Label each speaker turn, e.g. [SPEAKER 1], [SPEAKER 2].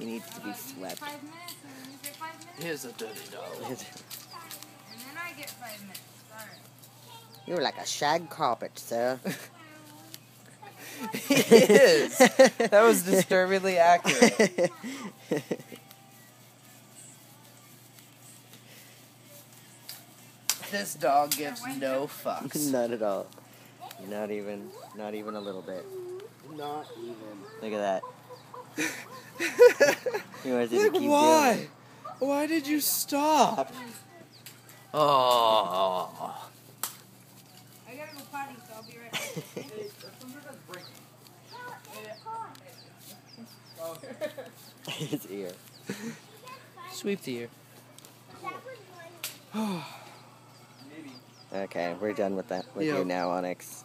[SPEAKER 1] He needs to be swept.
[SPEAKER 2] 5 minutes, and then you get 5 minutes.
[SPEAKER 3] Here's a $30.
[SPEAKER 2] And then I get 5 minutes. Alright.
[SPEAKER 1] You're like a shag carpet, sir.
[SPEAKER 3] He is. That was disturbingly accurate. This dog gives no fucks.
[SPEAKER 1] Not at all. Not even a little bit.
[SPEAKER 3] Not even.
[SPEAKER 1] Look at that. He wants you to
[SPEAKER 3] Like,
[SPEAKER 1] keep
[SPEAKER 3] why?
[SPEAKER 1] doing it.
[SPEAKER 3] Why did you stop? Oh.
[SPEAKER 2] I gotta go potty, so I'll be right back.
[SPEAKER 1] His ear.
[SPEAKER 3] Sweep the ear.
[SPEAKER 1] Okay, we're done with that with
[SPEAKER 3] Yep.
[SPEAKER 1] you now, Onyx.